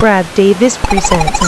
Brad Davis presents.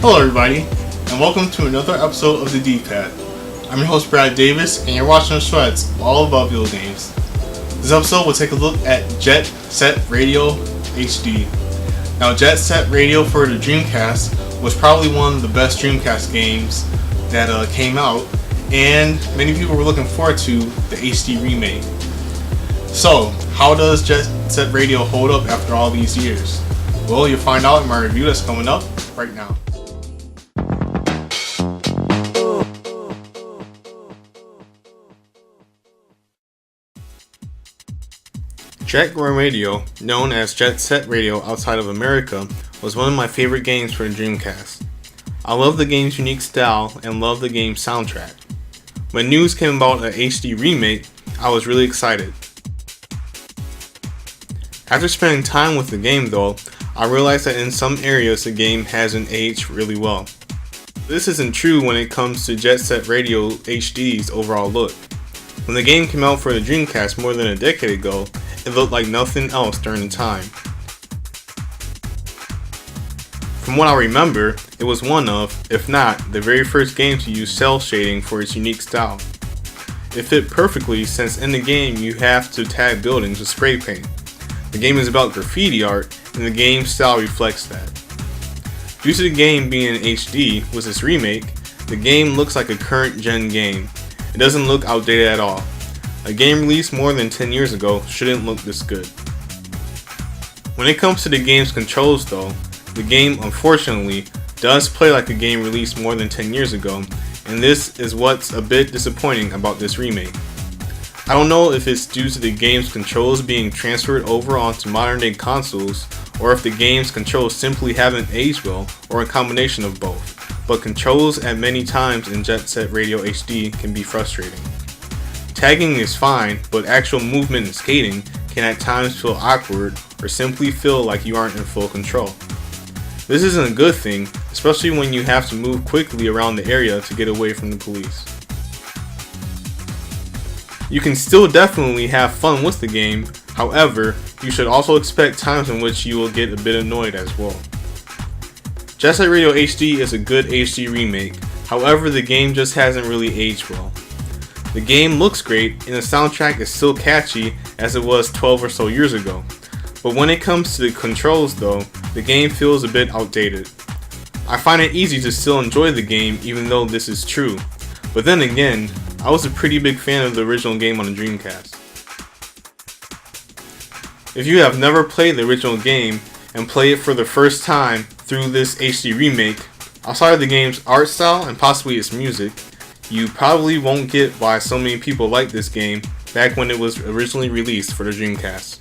Hello everybody, and welcome to another episode of the D-Pad. I'm your host Brad Davis, and you're watching the show that's all about video games. This episode will take a look at Jet Set Radio HD. Now, Jet Set Radio for the Dreamcast was probably one of the best Dreamcast games that came out, and many people were looking forward to the HD remake. So, how does Jet Set Radio hold up after all these years? Well, you'll find out in my review that's coming up right now. Jet Radio, known as Jet Set Radio outside of America, was one of my favorite games for the Dreamcast. I love the game's unique style and love the game's soundtrack. When news came about an HD remake, I was really excited. After spending time with the game though, I realized that in some areas the game hasn't aged really well. This isn't true when it comes to Jet Set Radio HD's overall look. When the game came out for the Dreamcast more than a decade ago, it looked like nothing else during the time. From what I remember, it was one of, if not, the very first game to use cel shading for its unique style. It fit perfectly since in the game you have to tag buildings with spray paint. The game is about graffiti art, and the game's style reflects that. Due to the game being in HD with its remake, the game looks like a current gen game. It doesn't look outdated at all. A game released more than 10 years ago shouldn't look this good. When it comes to the game's controls though, the game unfortunately does play like a game released more than 10 years ago, and this is what's a bit disappointing about this remake. I don't know if it's due to the game's controls being transferred over onto modern day consoles, or if the game's controls simply haven't aged well, or a combination of both, but controls at many times in Jet Set Radio HD can be frustrating. Tagging is fine, but actual movement and skating can at times feel awkward or simply feel like you aren't in full control. This isn't a good thing, especially when you have to move quickly around the area to get away from the police. You can still definitely have fun with the game, however, you should also expect times in which you will get a bit annoyed as well. Jet Set Radio HD is a good HD remake, however the game just hasn't really aged well. The game looks great and the soundtrack is still catchy as it was 12 or so years ago, but when it comes to the controls though, the game feels a bit outdated. I find it easy to still enjoy the game even though this is true, but then again, I was a pretty big fan of the original game on the Dreamcast. If you have never played the original game and play it for the first time through this HD remake, outside of the game's art style and possibly its music, you probably won't get why so many people liked this game back when it was originally released for the Dreamcast.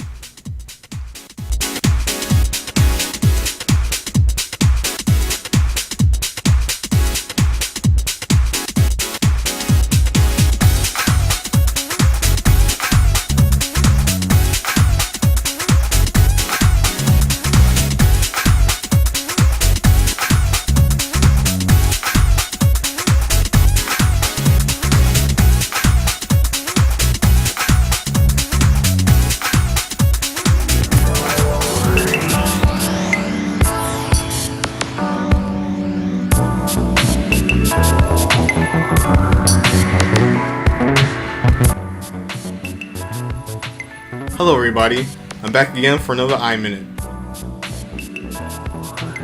Hello everybody, I'm back again for another iMinute.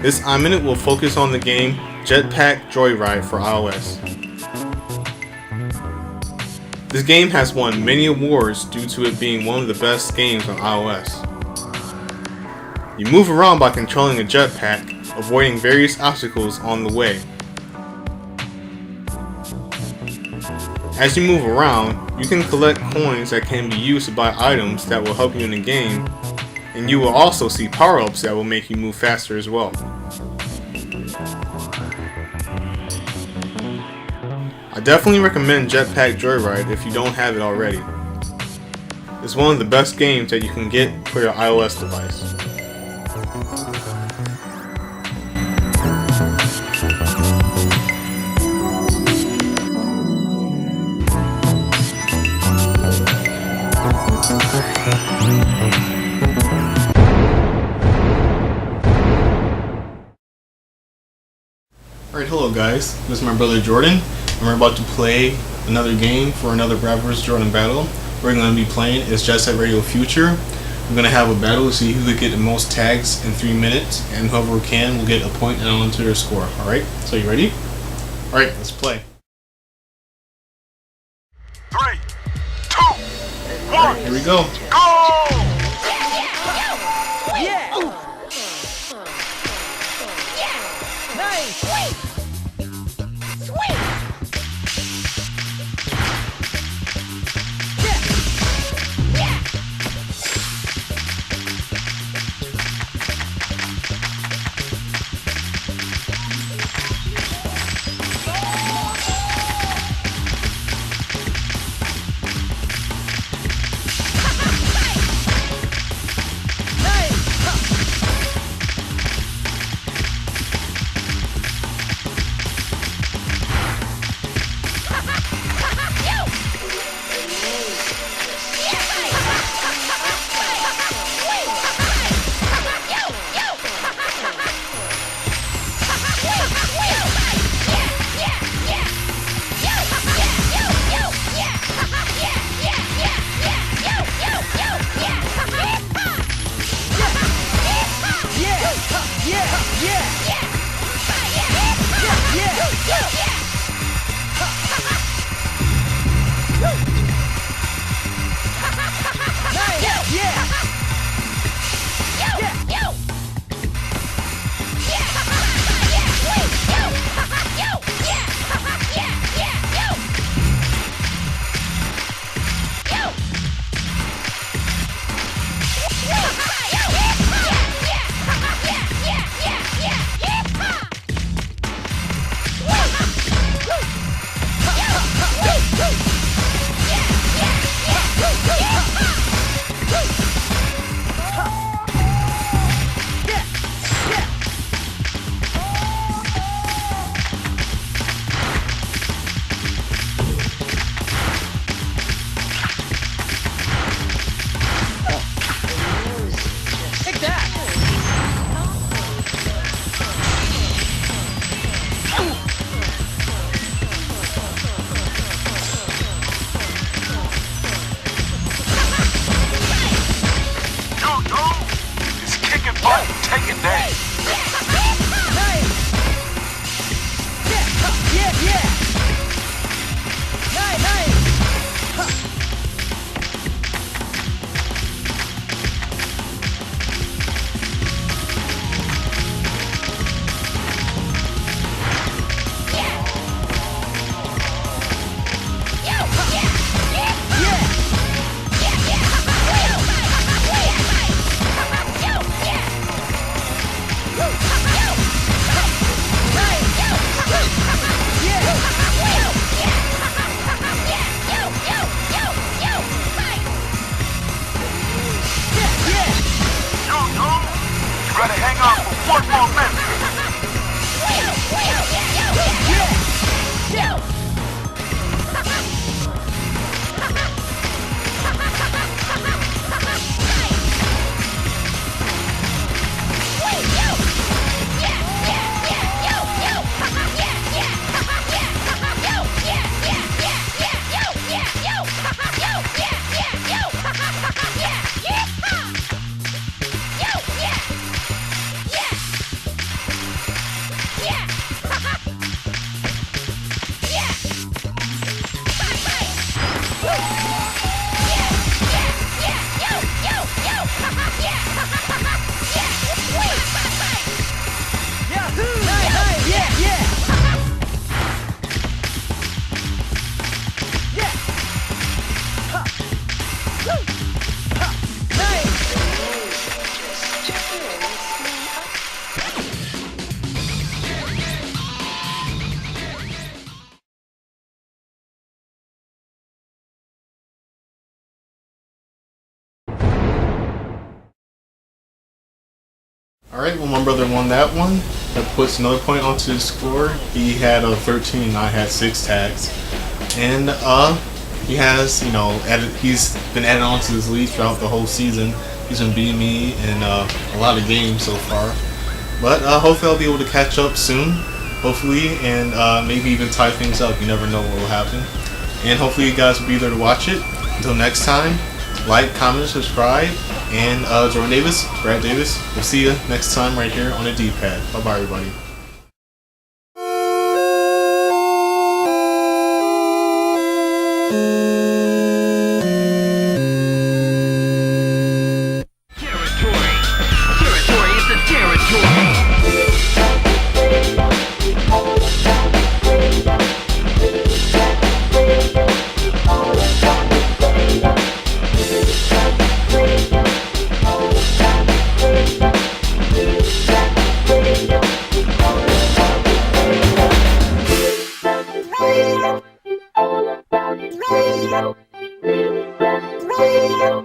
This iMinute will focus on the game Jetpack Joyride for iOS. This game has won many awards due to it being one of the best games on iOS. You move around by controlling a jetpack, avoiding various obstacles on the way. As you move around, you can collect coins that can be used to buy items that will help you in the game, and you will also see power-ups that will make you move faster as well. I definitely recommend Jetpack Joyride if you don't have it already. It's one of the best games that you can get for your iOS device. Alright, hello guys, this is my brother Jordan, and we're about to play another game for another Brad vs. Jordan battle. We're going to be playing is Jet Set Radio Future. We're going to have a battle to see who can get the most tags in 3 minutes, and whoever can will get a point and onto their score. Alright, so you ready? Alright, let's play. 3, 2, 1, here we go. go! Yeah! Nice! Sweet! Sweet! Yeah! Yeah! Alright, well my brother won that one. That puts another point onto his score. He had 13 and I had 6 tags. And he has, you know, he's been added on to this lead throughout the whole season. He's been beating me in a lot of games so far. But hopefully I'll be able to catch up soon. Hopefully, and maybe even tie things up. You never know what will happen. And hopefully you guys will be there to watch it. Until next time, like, comment, subscribe. And Jordan Davis, Brad Davis, we'll see you next time right here on the D-pad. Bye-bye, everybody. Territory is the territory. Radio.